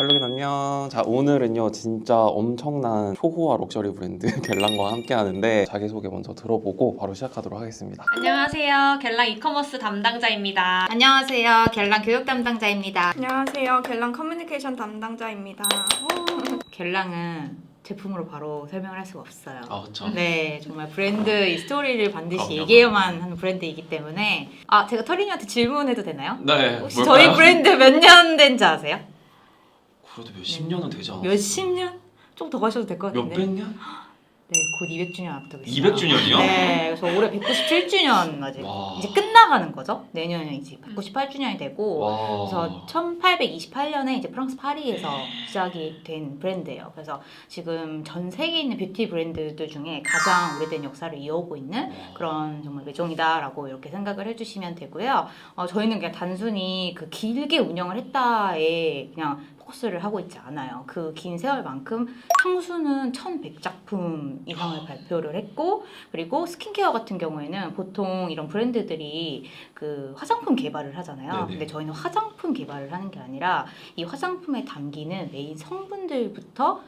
샬롬 안녕. 자, 오늘은요 진짜 엄청난 초호화 럭셔리 브랜드 겔랑과 함께 하는데 자기소개 먼저 들어보고 바로 시작하도록 하겠습니다. 안녕하세요. 겔랑 이커머스 담당자입니다. 안녕하세요. 겔랑 교육 담당자입니다. 안녕하세요. 겔랑 커뮤니케이션 담당자입니다. 겔랑은 제품으로 바로 설명을 할 수가 없어요. 그렇죠. 네, 정말 브랜드의 스토리를 반드시 그럼요. 얘기해야만 하는 브랜드이기 때문에 제가 터린이한테 질문해도 되나요? 네. 혹시 뭘까요? 저희 브랜드 몇 년 된지 아세요? 그래도 몇십 년은 되지 않았어요? 몇십 년? 좀 더 가셔도 될 것 같은데. 몇백 년? 네, 곧 200주년 앞두고 있어요. 200주년이요? 네, 그래서 올해 197주년 맞아요. 와. 이제 끝나가는 거죠. 내년에 이제 198주년이 되고 와. 그래서 1828년에 이제 프랑스 파리에서 시작이 된 브랜드예요. 그래서 지금 전 세계에 있는 뷰티 브랜드들 중에 가장 오래된 역사를 이어오고 있는 그런 정말 매종이다라고 이렇게 생각을 해주시면 되고요. 저희는 그냥 단순히 그 길게 운영을 했다에 그냥 포커스를 하고 있지 않아요. 그 긴 세월만큼 향수는 1100작품 이상을 발표를 했고, 그리고 스킨케어 같은 경우에는 보통 이런 브랜드들이 그 화장품 개발을 하잖아요. 네네. 근데 저희는 화장품 개발을 하는 게 아니라 이 화장품에 담기는 메인 성분들부터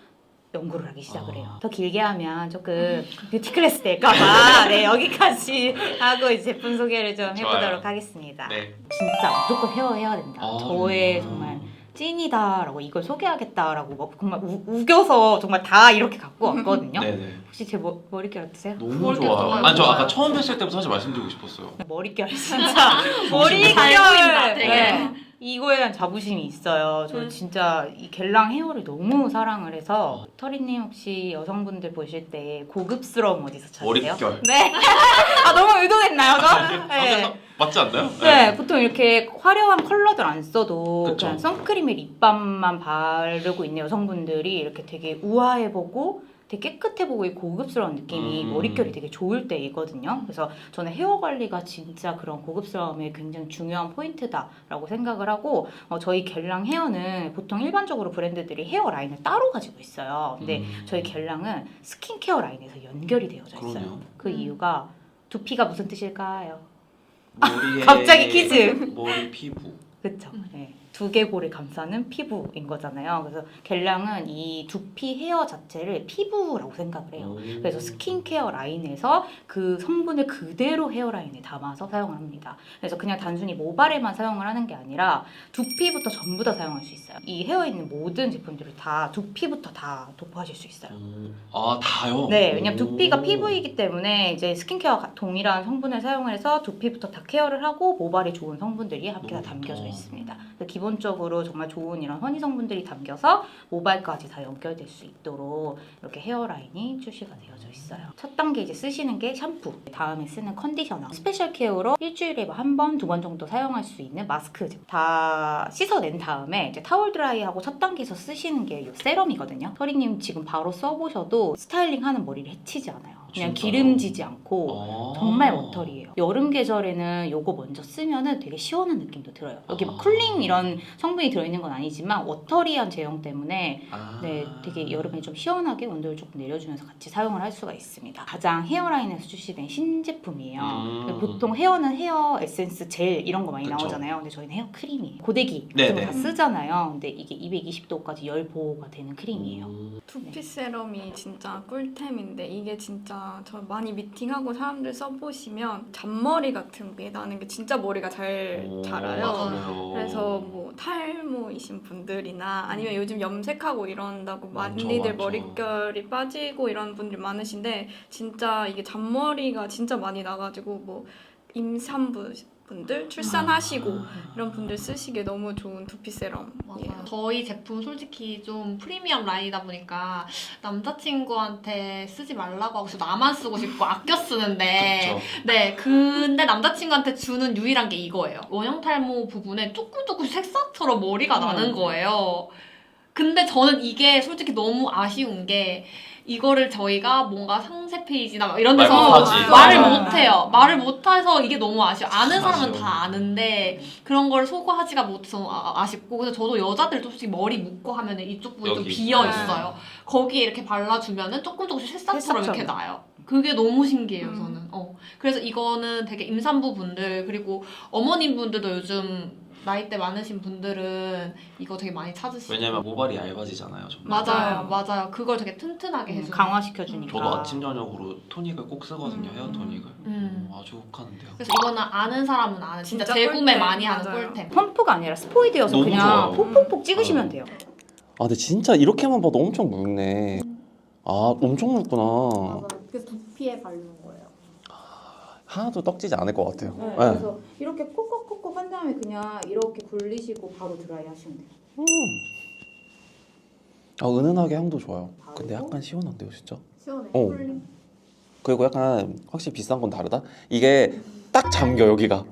연구를 하기 시작을 해요. 더 길게 하면 조금 뷰티 클래스 될까봐 네, 여기까지 하고 이제 제품 소개를 좀 해보도록 좋아요. 하겠습니다. 네. 진짜 무조건 헤어해야 된다. 저의 음. 정말 찐이다라고 이걸 소개하겠다라고 막 정말 우겨서 정말 다 이렇게 갖고 왔거든요. 네네. 혹시 제 머릿결 어떠세요? 너무 머릿결 좋아요. 좋아요. 아니 저 아까 좋아요. 처음 뵀을 때부터 사실 말씀드리고 싶었어요. 머릿결 진짜 머릿결 잘 보인다, 되게. 네. 이거에 대한 자부심이 있어요. 저 진짜 이 겔랑 헤어를 너무 사랑을 해서 터리님 혹시 여성분들 보실 때 고급스러움 어디서 찾으세요? 머릿결. 네. 너무 의도했나요, 저? 네. 맞지 않나요? 네, 보통 이렇게 화려한 컬러들 안 써도 그쵸. 그냥 선크림에 립밤만 바르고 있는 여성분들이 이렇게 되게 우아해 보고 되게 깨끗해 보고 고급스러운 느낌이 머릿결이 되게 좋을 때이거든요. 그래서 저는 헤어 관리가 진짜 그런 고급스러움의 굉장히 중요한 포인트다라고 생각을 하고 저희 겔랑 헤어는 보통 일반적으로 브랜드들이 헤어 라인을 따로 가지고 있어요. 근데 저희 겔랑은 스킨케어 라인에서 연결이 되어져 있어요. 그러네요. 그 이유가 두피가 무슨 뜻일까요? 머리에 갑자기 퀴즈. 머리 피부. 그쵸. 네. 두개골을 감싸는 피부인 거잖아요. 그래서 겔랑은 이 두피 헤어 자체를 피부라고 생각을 해요. 그래서 스킨케어 라인에서 그 성분을 그대로 헤어라인에 담아서 사용을 합니다. 그래서 그냥 단순히 모발에만 사용을 하는 게 아니라 두피부터 전부 다 사용할 수 있어요. 이 헤어에 있는 모든 제품들을 다 두피부터 다 도포하실 수 있어요. 아 다요? 네, 왜냐면 두피가 피부이기 때문에 이제 스킨케어와 동일한 성분을 사용을 해서 두피부터 다 케어를 하고 모발에 좋은 성분들이 함께 다 담겨져 있습니다. 그래서 기본적으로 정말 좋은 이런 허니 성분들이 담겨서 모발까지 다 연결될 수 있도록 이렇게 헤어라인이 출시가 되어져 있어요. 첫 단계 이제 쓰시는 게 샴푸, 다음에 쓰는 컨디셔너, 스페셜 케어로 일주일에 한 번, 두 번 정도 사용할 수 있는 마스크 다 씻어낸 다음에 이제 타월 드라이하고 첫 단계에서 쓰시는 게 이 세럼이거든요. 서리님 지금 바로 써보셔도 스타일링하는 머리를 해치지 않아요. 그냥 진짜요? 기름지지 않고 정말 워터리예요. 여름 계절에는 요거 먼저 쓰면은 되게 시원한 느낌도 들어요. 여기 막 쿨링 이런 성분이 들어있는 건 아니지만 워터리한 제형 때문에 네, 되게 여름에 좀 시원하게 온도를 조금 내려주면서 같이 사용을 할 수가 있습니다. 가장 헤어라인에서 출시된 신제품이에요. 보통 헤어는 헤어 에센스 젤 이런 거 많이 그쵸. 나오잖아요. 근데 저희는 헤어 크림이에요. 고데기 네네. 같은 거 다 쓰잖아요. 근데 이게 220도까지 열 보호가 되는 크림이에요. 두피 세럼이 진짜 꿀템인데 이게 진짜 저 많이 미팅하고 사람들 써보시면 잔머리 같은 게 나는 게 진짜 머리가 잘 자라요. 맞아요. 그래서 뭐 탈모이신 분들이나 아니면 요즘 염색하고 이런다고 많죠, 많이들 많죠. 머릿결이 빠지고 이런 분들 많으신데 진짜 이게 잔머리가 진짜 많이 나가지고 뭐 임산부 분들 출산하시고 이런 분들 쓰시기에 너무 좋은 두피 세럼이에요. 맞아요. 저희 제품 솔직히 좀 프리미엄 라인이다 보니까 남자친구한테 쓰지 말라고 하고 나만 쓰고 싶고 아껴 쓰는데 그쵸. 네, 근데 남자친구한테 주는 유일한 게 이거예요. 원형 탈모 부분에 조금 색상처럼 머리가 나는 거예요. 근데 저는 이게 솔직히 너무 아쉬운 게 이거를 저희가 뭔가 상세 페이지나 막 이런 데서 말 못하지. 말을 맞아. 못해요. 말을 못해서 이게 너무 아쉬워. 아는 사람은 맞아요. 다 아는데 그런 걸 소구하지가 못해서 아쉽고 그래서 저도 여자들도 솔직히 머리 묶고 하면 이쪽 부분이 좀 여기. 비어 있어요. 거기에 이렇게 발라주면은 조금씩 새싹처럼 이렇게 나요. 그게 너무 신기해요, 저는. 그래서 이거는 되게 임산부 분들 그리고 어머님 분들도 요즘 나이대 많으신 분들은 이거 되게 많이 찾으시고. 왜냐면 모발이 얇아지잖아요. 정말. 맞아요. 그걸 되게 튼튼하게 해주는. 강화시켜주니까. 저도 아침 저녁으로 토닉을 꼭 쓰거든요. 헤어 토닉을. 음. 아주 혹하는데요. 그래서 이거는 아는 사람은 아는 진짜 진짜 재구매 꿀템. 많이 하는 맞아요. 꿀템. 펌프가 아니라 스포이드여서 너무 그냥 좋아요. 폭폭폭 찍으시면 돼요. 아 근데 진짜 이렇게만 봐도 엄청 묽네. 아 엄청 묽구나. 맞아요. 그래서 두피에 바르는 거예요. 하나도 떡지지 않을 것 같아요. 네, 네. 그래서 이렇게 콕콕콕콕 한 다음에 그냥 이렇게 굴리시고 바로 드라이 하시면 돼요. 아 은은하게 향도 좋아요. 근데 약간 시원한데요, 진짜. 시원해. 어. 쿨링. 그리고 약간 확실히 비싼 건 다르다. 이게 딱 잠겨 여기가.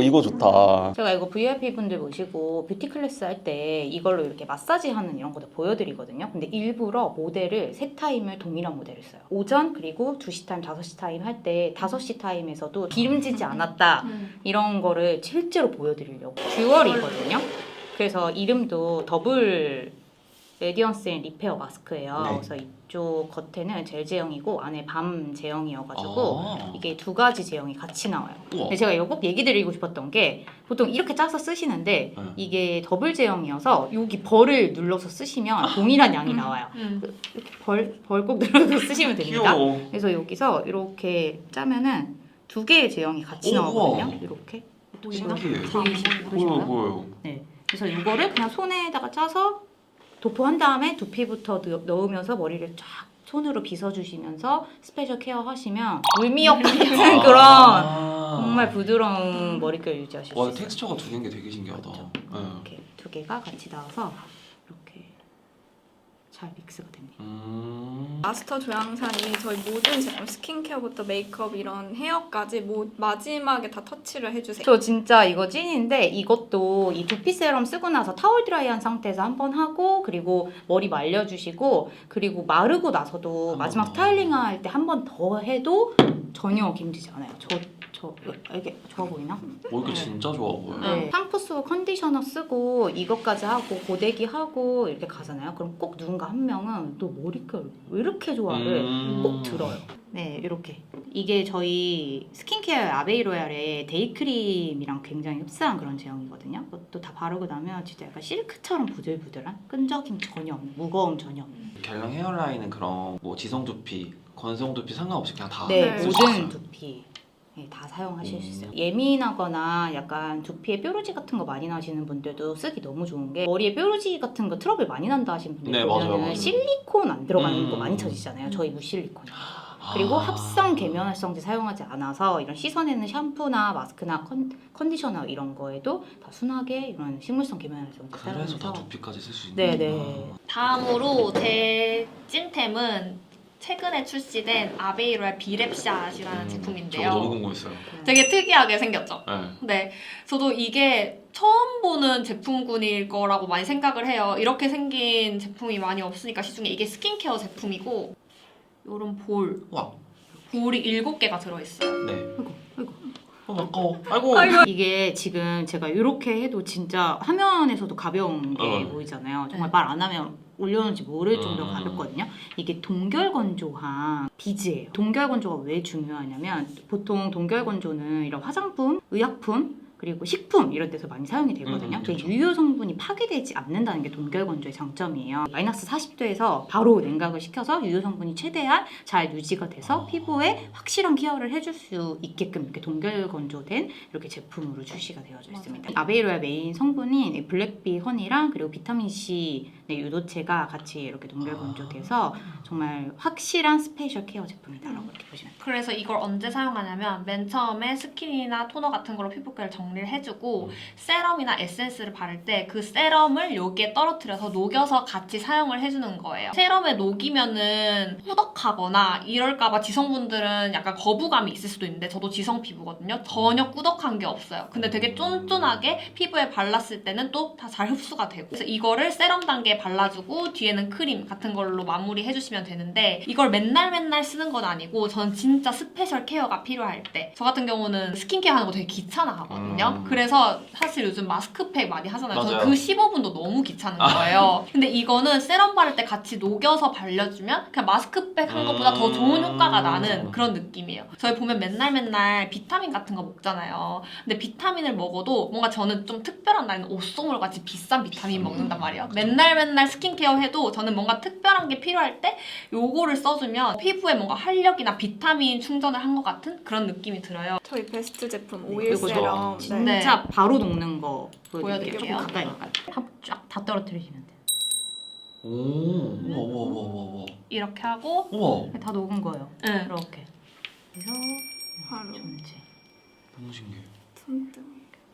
이거 좋다. 제가 이거 VIP 분들 모시고 뷰티 클래스 할 때 이걸로 이렇게 마사지 하는 이런 것도 보여드리거든요. 근데 일부러 모델을 세 타임을 동일한 모델을 써요. 오전 그리고 2시 타임, 5시 타임 할 때 5시 타임에서도 기름지지 않았다 이런 거를 실제로 보여드리려고. 듀얼이거든요. 그래서 이름도 더블 레디언스 앤 리페어 마스크예요. 네. 그래서 이쪽 겉에는 젤 제형이고 안에 밤 제형이어가지고 아. 이게 두 가지 제형이 같이 나와요. 우와. 근데 제가 이거 꼭 얘기 드리고 싶었던 게 보통 이렇게 짜서 쓰시는데 네. 이게 더블 제형이어서 여기 벌을 눌러서 쓰시면 동일한 양이 나와요. 이렇게 벌 꼭 눌러서 쓰시면 됩니다. 귀여워. 그래서 여기서 이렇게 짜면은 두 개의 제형이 같이 오, 나오거든요. 우와. 이렇게 신기해. 보이시나요? 보여요. 네. 그래서 이거를 그냥 손에다가 짜서 도포한 다음에 두피부터 넣으면서 머리를 쫙 손으로 빗어주시면서 스페셜 케어 하시면 물미역 같은 그런 정말 부드러운 머릿결 유지하실 수 와 있어요. 텍스처가 두 개인 게 되게 신기하다. 그렇죠. 네. 이렇게 두 개가 같이 나와서 이렇게 잘 믹스가 됩니다. 마스터 조향산이 저희 모든 제품 스킨케어부터 메이크업 이런 헤어까지 마지막에 다 터치를 해주세요. 저 진짜 이거 찐인데 이것도 이 두피 세럼 쓰고 나서 타월 드라이한 상태에서 한번 하고 그리고 머리 말려주시고 그리고 마르고 나서도 마지막 더. 스타일링 할 때 한 번 더 해도 전혀 기름지지 않아요. 이게 좋아 보이나? 이게 진짜 좋아 보여요. 네. 샴푸 쓰고 컨디셔너 쓰고 이것까지 하고 고데기 하고 이렇게 가잖아요. 그럼 꼭 누군가 한 명은 또 머릿결 왜 이렇게 좋아를 꼭 들어요. 네, 이렇게. 이게 저희 스킨케어 아베이로얄의 데이크림이랑 굉장히 흡사한 그런 제형이거든요. 그것도 다 바르고 나면 진짜 약간 실크처럼 부들부들한 끈적임 전혀 없는, 무거움 전혀 없는. 갤랑 헤어라인은 그럼 뭐 지성 두피, 건성 두피 상관없이 그냥 다 네, 쓸 수 모든 있어요? 두피. 네, 다 사용하실 수 있어요. 예민하거나 약간 두피에 뾰루지 같은 거 많이 나시는 분들도 쓰기 너무 좋은 게 머리에 뾰루지 같은 거 트러블 많이 난다 하시는 분들 네, 보면은 맞아요, 맞아요. 실리콘 안 들어가는 거 많이 음. 찾으시잖아요. 저희 무실리콘이에요. 그리고 합성 계면활성제 사용하지 않아서 이런 씻어내는 샴푸나 마스크나 컨디셔너 이런 거에도 다 순하게 이런 식물성 계면활성제 그래서 다 사용해서 두피까지 쓸 수 있는 네네. 다음으로 제 찐템은 최근에 출시된 아베이로얄 비랩샷이라는 제품인데요. 저거 너무 궁금했어요. 되게 특이하게 생겼죠. 네. 네, 저도 이게 처음 보는 제품군일 거라고 많이 생각을 해요. 이렇게 생긴 제품이 많이 없으니까 시중에 이게 스킨케어 제품이고 요런 와. 볼이 7개가 들어있어요. 네. 아이고. 아까워. 아이고. 이게 지금 제가 이렇게 해도 진짜 화면에서도 가벼운 게 보이잖아요. 정말 말 안 하면 올려놓은지 모를 정도로 가볍거든요. 이게 동결건조한 비즈예요. 동결건조가 왜 중요하냐면 보통 동결건조는 이런 화장품, 의약품 그리고 식품 이런 데서 많이 사용이 되거든요. 근데 그렇죠. 유효 성분이 파괴되지 않는다는 게 동결건조의 장점이에요. 마이너스 40도에서 바로 냉각을 시켜서 유효 성분이 최대한 잘 유지가 돼서 피부에 확실한 케어를 해줄 수 있게끔 이렇게 동결건조된 이렇게 제품으로 출시가 되어져 있습니다. 아베이로얄 메인 성분인 블랙비 허니랑 그리고 비타민 C 유도체가 같이 이렇게 동결건조돼서 정말 확실한 스페셜 케어 제품이다라고 이렇게 보시면 돼요. 그래서 이걸 언제 사용하냐면 맨 처음에 스킨이나 토너 같은 걸로 피부결 정리를 해주고 세럼이나 에센스를 바를 때 그 세럼을 여기에 떨어뜨려서 녹여서 같이 사용을 해주는 거예요. 세럼에 녹이면은 꾸덕하거나 이럴까봐 지성분들은 약간 거부감이 있을 수도 있는데 저도 지성 피부거든요. 전혀 꾸덕한 게 없어요. 근데 되게 쫀쫀하게 피부에 발랐을 때는 또 다 잘 흡수가 되고 그래서 이거를 세럼 단계에 발라주고 뒤에는 크림 같은 걸로 마무리 해주시면 되는데 이걸 맨날 쓰는 건 아니고 저는 진짜 스페셜 케어가 필요할 때 저 같은 경우는 스킨케어 하는 거 되게 귀찮아 하거든요. 그래서 사실 요즘 마스크팩 많이 하잖아요. 저는 맞아요. 그 15분도 너무 귀찮은 거예요. 근데 이거는 세럼 바를 때 같이 녹여서 발려주면 그냥 마스크팩 한 것보다 더 좋은 효과가 나는 그런 느낌이에요. 저희 보면 맨날 비타민 같은 거 먹잖아요. 근데 비타민을 먹어도 뭔가 저는 좀 특별한 날에는 옥소물 같이 비싼 비타민 먹는단 말이에요. 맨날 스킨케어 해도 저는 뭔가 특별한 게 필요할 때 요거를 써주면 피부에 뭔가 활력이나 비타민 충전을 한 것 같은 그런 느낌이 들어요. 저희 베스트 제품 네, 오일 이거 세럼. 네. 진짜 바로 녹는 거 보여드릴게요. 조금 가까이 쫙 다 떨어뜨리시면 돼요. 오, 우와. 이렇게 하고 우와, 다 녹은 거예요. 응. 이렇게. 그래서 바로 전체. 너무 신기해. 손등.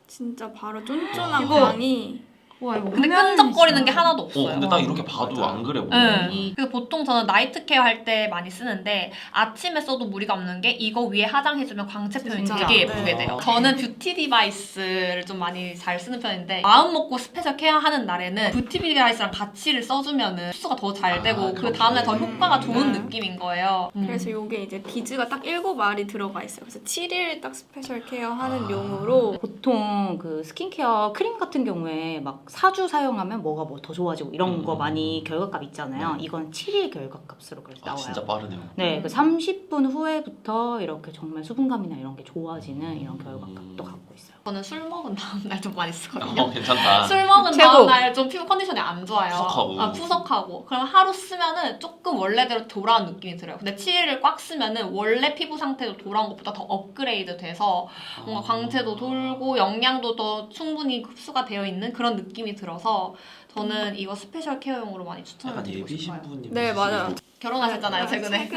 진짜 바로 쫀쫀한 이거- 광이. 와 이거 근데 보면 끈적거리는 게 진짜- 하나도 없어요. 근데 딱 이렇게 봐도 맞아. 안 그래 보여. 네. 그래서 보통 저는 나이트 케어 할 때 많이 쓰는데 아침에 써도 무리가 없는 게 이거 위에 화장해주면 광채 표현이 진짜. 되게 네. 예쁘게 돼요. 저는 뷰티 디바이스를 좀 많이 잘 쓰는 편인데 마음 먹고 스페셜 케어 하는 날에는 뷰티 디바이스랑 같이를 써주면은 흡수가 더 잘 되고 그 그렇게. 다음날 더 효과가 좋은 네. 느낌인 거예요. 그래서 요게 이제 비즈가 딱 7알이 들어가 있어요. 그래서 7일 딱 스페셜 케어 하는 용으로 보통 그 스킨케어 크림 같은 경우에 막 4주 사용하면 뭐가 뭐 더 좋아지고 이런 거 많이 결과값 있잖아요. 이건 7일 결과값으로 그래서 아, 나와요. 진짜 빠르네요. 네, 그 30분 후에부터 이렇게 정말 수분감이나 이런 게 좋아지는 이런 결과값도 갖고 있어요. 저는 술 먹은 다음날 좀 많이 쓰거든요. 괜찮다. 술 먹은 최고. 다음날 좀 피부 컨디션이 안 좋아요. 푸석하고. 푸석하고. 그럼 하루 쓰면은 조금 원래대로 돌아온 느낌이 들어요. 근데 7일을 꽉 쓰면은 원래 피부 상태도 돌아온 것보다 더 업그레이드 돼서 뭔가 광채도 돌고 영양도 더 충분히 흡수가 되어 있는 그런 느낌이 들어서 저는 이거 스페셜 케어용으로 많이 추천을 약간 드리고 예비 싶어요. 신부님. 네, 맞아요. 결혼하셨잖아요, 최근에.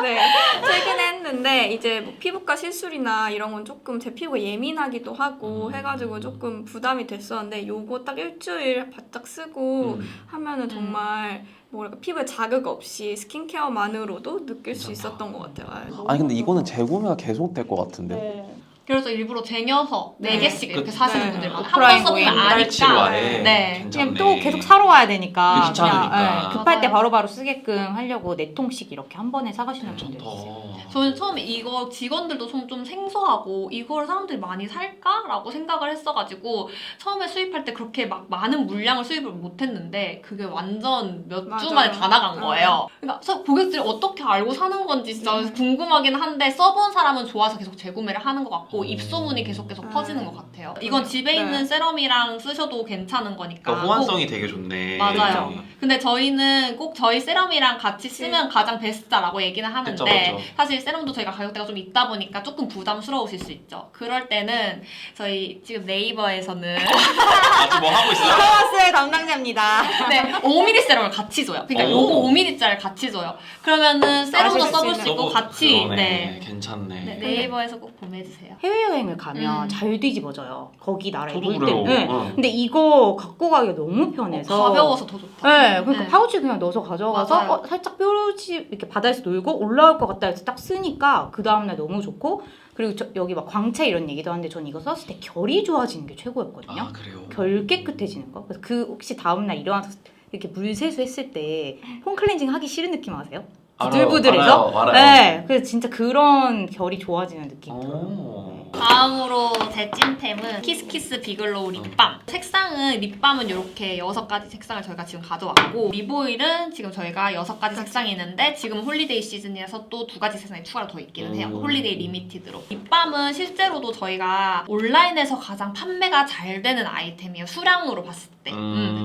네, 최근에 했는데 이제 뭐 피부과 시술이나 이런 건 조금 제 피부가 예민하기도 하고 해가지고 조금 부담이 됐었는데 요거 딱 일주일 바짝 쓰고 하면은 정말 뭐랄까 피부에 자극 없이 스킨케어만으로도 느낄 수 있었던 것 같아요. 아니 근데 이거는 재구매가 계속 될 것 같은데. 네. 그래서 일부러 쟁여서 4개씩 이렇게 사시는 네. 분들 많아요. 오프라인 한번 써보면 고객님 달치로 아니까. 아예 네. 괜찮네. 그냥 또 계속 사러 와야 되니까 그게 귀찮으니까. 그냥, 급할 때 맞아요. 바로바로 쓰게끔 하려고 4통씩 이렇게 한 번에 사가시는 분들 있어요. 괜찮다. 저는 처음에 이거 직원들도 좀 생소하고 이걸 사람들이 많이 살까라고 생각을 했어가지고 처음에 수입할 때 그렇게 막 많은 물량을 수입을 못했는데 그게 완전 몇 주 맞아요. 만에 다 나간 거예요. 그러니까 고객들이 어떻게 알고 사는 건지 진짜 궁금하긴 한데 써본 사람은 좋아서 계속 재구매를 하는 것 같고 입소문이 계속 퍼지는 것 같아요. 이건 집에 네. 있는 세럼이랑 쓰셔도 괜찮은 거니까. 그러니까 호환성이 되게 좋네. 맞아요. 네. 근데 저희는 꼭 저희 세럼이랑 같이 쓰면 가장 베스트다라고 얘기는 하는데 그쵸, 그쵸. 사실 세럼도 저희가 가격대가 좀 있다 보니까 조금 부담스러우실 수 있죠. 그럴 때는 저희 지금 네이버에서는 아직 뭐 하고 있어요? 서머스의 담당자입니다. 네, 5mm 세럼을 같이 줘요. 그러니까 오. 요거 5mm짜리 같이 줘요. 그러면은 세럼도 아실 수 써볼 있는 수 있고 너무 같이 그러네. 네. 괜찮네. 네, 네이버에서 꼭 구매해주세요. 해외여행을 가면 잘 뒤집어져요. 거기 나라에 저도 볼 그래요. 때는. 응. 근데 이거 갖고 가기가 너무 편해서 가벼워서 더 좋다. 네, 그러니까 네. 파우치 그냥 넣어서 가져가서 맞아요. 살짝 뾰루지 이렇게 바다에서 놀고 올라올 것 같다 해서 딱 쓰니까 그 다음날 너무 좋고 그리고 여기 막 광채 이런 얘기도 하는데 전 이거 썼을 때 결이 좋아지는 게 최고였거든요. 아 그래요. 결 깨끗해지는 거. 그래서 그 혹시 다음날 일어나서 이렇게 물 세수했을 때 폼클렌징 하기 싫은 느낌 아세요? 부들부들해서? 알아요. 네, 그래서 진짜 그런 결이 좋아지는 느낌 들어요. 오. 다음으로 제 찐템은 키스키스 비글로우 립밤. 색상은 립밤은 이렇게 6가지 색상을 저희가 지금 가져왔고 립오일은 지금 저희가 6가지 색상이 있는데 지금 홀리데이 시즌이라서 또 2가지 색상이 추가로 더 있기는 해요. 홀리데이 리미티드로. 립밤은 실제로도 저희가 온라인에서 가장 판매가 잘 되는 아이템이에요. 수량으로 봤을 때.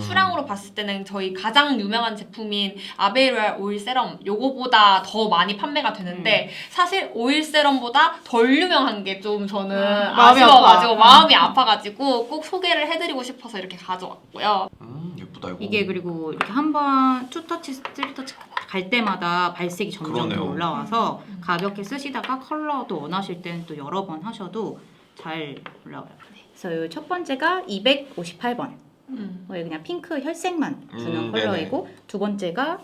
수량으로 봤을 때는 저희 가장 유명한 제품인 아베이로얄 오일 세럼 요거보다 더 많이 판매가 되는데 사실 오일 세럼보다 덜 유명한 게 좀 저는 마음이 아쉬워가지고 아파. 마음이 아파가지고 꼭 소개를 해드리고 싶어서 이렇게 가져왔고요. 예쁘다 이거. 이게 그리고 이렇게 한번 투터치, 쓰리터치 갈 때마다 발색이 점점 더 그러네요. 올라와서 가볍게 쓰시다가 컬러도 원하실 때는 또 여러 번 하셔도 잘 올라와요. 그래서 첫 번째가 258번. 거의 그냥 핑크 혈색만 주는 네네. 컬러이고 두 번째가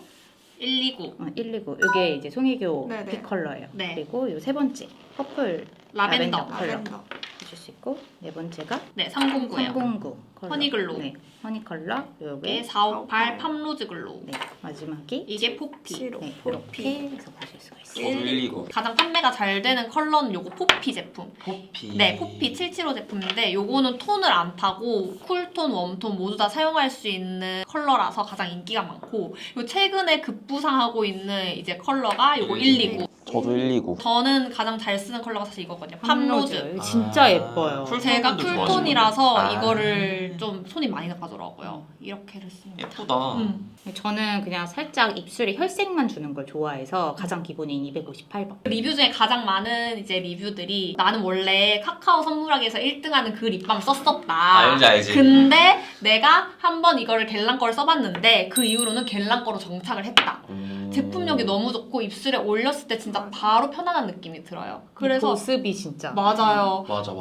129 119. 이게 이제 송혜교 네네. 픽 컬러예요. 네. 그리고 이 세 번째 퍼플 라벤더. 컬러 라벤더. 주실 수 있고 네 번째가 네 309예요. 309 허니글로우. 네, 허니 컬러. 이게 요게 458 팜로즈 글로우. 네, 마지막이 이게 포피. 치로. 네, 포피. 이렇게 해서 보실 수가 있어요. 저도 129. 가장 판매가 잘 되는 컬러는 요거 포피 제품. 포피. 네, 포피 775 제품인데 요거는 톤을 안 타고 쿨톤, 웜톤 모두 다 사용할 수 있는 컬러라서 가장 인기가 많고 요 최근에 급부상하고 있는 이제 컬러가 요거 129. 저도 129. 저는 가장 잘 쓰는 컬러가 사실 이거거든요. 팜로즈. 이거 진짜 예뻐요. 제가 쿨톤분들 쿨톤이라서 좋아하시는구나. 이거를 좀 손이 많이 가더라고요. 이렇게를 씁니다. 예쁘다. 저는 그냥 살짝 입술에 혈색만 주는 걸 좋아해서 가장 기본인 258번. 리뷰 중에 가장 많은 이제 리뷰들이 나는 원래 카카오 선물하기에서 1등하는 그 립밤 썼었다. 알지. 근데 내가 한번 이거를 겔랑 거를 써봤는데 그 이후로는 겔랑 거로 정착을 했다. 제품력이 너무 좋고 입술에 올렸을 때 진짜 바로 편안한 느낌이 들어요. 그래서 모습이 진짜 맞아요. 맞아.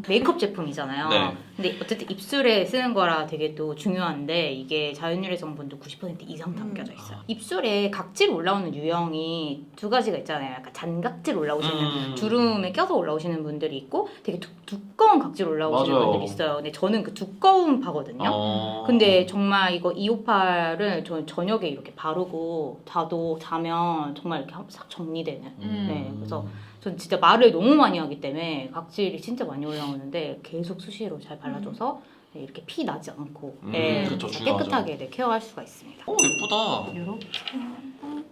메이크업 제품이잖아요. 네. 근데 어쨌든 입술에 쓰는 거라 되게 또 중요한데 이게 자연유래 성분도 90% 이상 담겨져 있어요. 입술에 각질 올라오는 유형이 두 가지가 있잖아요. 약간 잔각질 올라오시는 주름에 껴서 올라오시는 분들이 있고 되게 두꺼운 각질 올라오시는 맞아요. 분들이 있어요. 근데 저는 그 두꺼운 파거든요. 근데 정말 이거 258을 저는 저녁에 이렇게 바르고 자면 정말 이렇게 싹 정리되는. 네, 그래서 전 진짜 말을 너무 많이 하기 때문에 각질이 진짜 많이 올라오는데 계속 수시로 잘 발라줘서 네, 이렇게 피 나지 않고 네, 그쵸, 진짜 중요하죠. 깨끗하게 네, 케어할 수가 있습니다. 오 예쁘다. 이렇게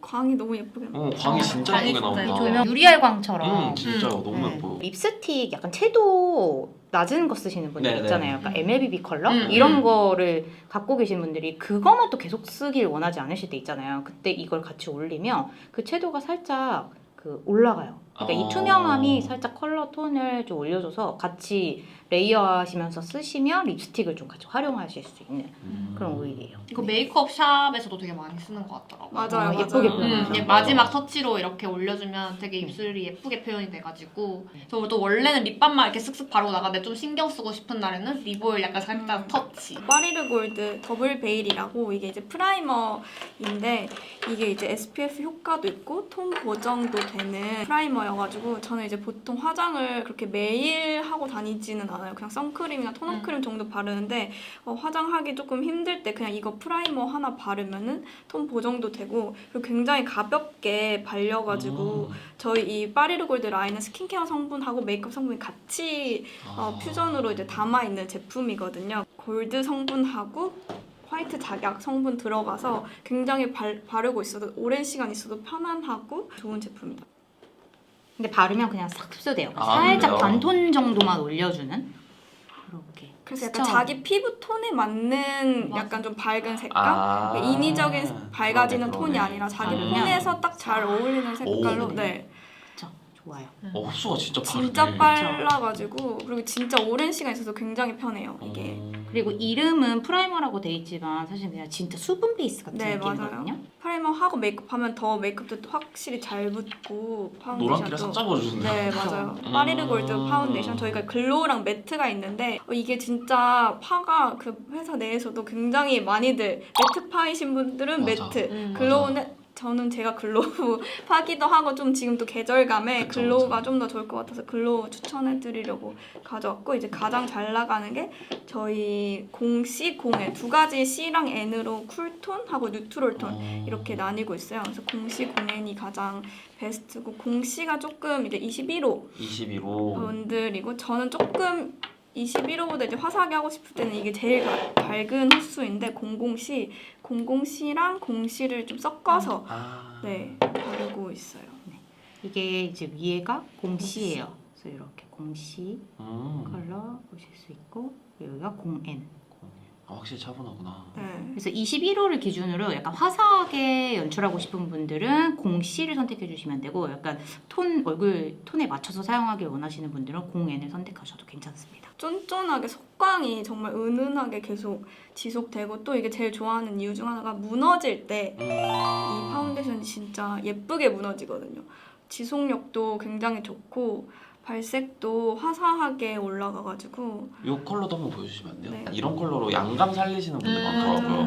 광이 너무 예쁘게 나와요. 광이 진짜 광이 예쁘게 진짜 나온다. 조명 유리알광처럼 진짜 너무 네. 예뻐. 립스틱 약간 채도 낮은 거 쓰시는 분들 네네. 있잖아요. 약간 MLBB 컬러 음, 이런 거를 갖고 계신 분들이 그거만 또 계속 쓰길 원하지 않으실 때 있잖아요. 그때 이걸 같이 올리면 그 채도가 살짝 그 올라가요. 그러니까 이 투명함이 살짝 컬러 톤을 좀 올려줘서 같이 레이어하시면서 쓰시면 립스틱을 좀 같이 활용하실 수 있는 그런 오일이에요. 이거 메이크업 샵에서도 되게 많이 쓰는 것 같더라고요. 맞아요. 예쁘게 맞아요. 표현하죠. 예, 마지막 터치로 이렇게 올려주면 되게 입술이 예쁘게 표현이 돼가지고 저도 원래는 립밤만 이렇게 쓱쓱 바르고 나가는데 좀 신경 쓰고 싶은 날에는 립오일 약간 살짝 터치. 파리르 골드 더블 베일이라고 이게 이제 프라이머인데 이게 이제 SPF 효과도 있고 톤 보정도 되는 프라이머여가지고 저는 이제 보통 화장을 그렇게 매일 하고 다니지는 않아요. 그냥 선크림이나 토너 크림 정도 바르는데 화장하기 조금 힘들 때 그냥 이거 프라이머 하나 바르면은 톤 보정도 되고 그리고 굉장히 가볍게 발려가지고 저희 이 파리르 골드 라인은 스킨케어 성분하고 메이크업 성분이 같이 퓨전으로 이제 담아 있는 제품이거든요. 골드 성분하고 화이트 작약 성분 들어가서 굉장히 바르고 있어도 오랜 시간 있어도 편안하고 좋은 제품이다. 근데 바르면 그냥 싹 흡수돼요. 아, 살짝 그래요? 반톤 정도만 올려주는 그렇게. 그래서 약간 스쳐. 자기 피부 톤에 맞는 맞아. 약간 좀 밝은 색감? 그러니까 인위적인 밝아지는 톤이 아니라 자기 음. 톤에서 딱 잘 어울리는 색깔로 오. 네. 그쵸, 좋아요. 흡수가 진짜 빠르네. 진짜 빨라가지고 그리고 진짜 오랜 시간 있어서 굉장히 편해요 이게. 그리고 이름은 프라이머라고 돼 있지만 사실 그냥 진짜 수분 베이스 같은 네, 느낌이거든요. 프라이머 하고 메이크업 하면 더 메이크업도 확실히 잘 붙고 노란기를 싹 파운데이션도 잡아주는데. 네 맞아요. 파리르 골드 파운데이션 저희가 글로우랑 매트가 있는데 이게 진짜 파가 그 회사 내에서도 굉장히 많이들 매트 파이신 분들은 맞아. 매트 글로우는 저는 제가 글로우 파기도 하고 좀 지금 또 계절감에 그쵸, 글로우가 좀 더 좋을 것 같아서 글로우 추천해드리려고 가져왔고 이제 가장 잘 나가는 게 저희 0C, 0N 두 가지 C랑 N으로 쿨톤하고 뉴트럴톤 이렇게 나뉘고 있어요. 그래서 0C, 0N이 가장 베스트고 0C가 조금 이제 21호 21호. 분들이고 저는 조금 21호보다 이제 화사하게 하고 싶을 때는 이게 제일 밝은 호 수인데 00C랑 0C를 좀 섞어서 네 바르고 있어요. 이게 이제 위에가 공시예요. 그래서 이렇게 공시 컬러 보실 수 있고 여기가 0N. 확실히 차분하구나. 네. 그래서 21호를 기준으로 약간 화사하게 연출하고 싶은 분들은 0C를 선택해 주시면 되고 약간 얼굴 톤에 맞춰서 사용하길 원하시는 분들은 0N을 선택하셔도 괜찮습니다. 쫀쫀하게 속광이 정말 은은하게 계속 지속되고 또 이게 제일 좋아하는 이유 중 하나가 무너질 때 이 파운데이션이 진짜 예쁘게 무너지거든요. 지속력도 굉장히 좋고 발색도 화사하게 올라가가지고 이 컬러도 한번 보여주시면 안 돼요? 네. 이런 컬러로 양감 살리시는 분들 많더라고요.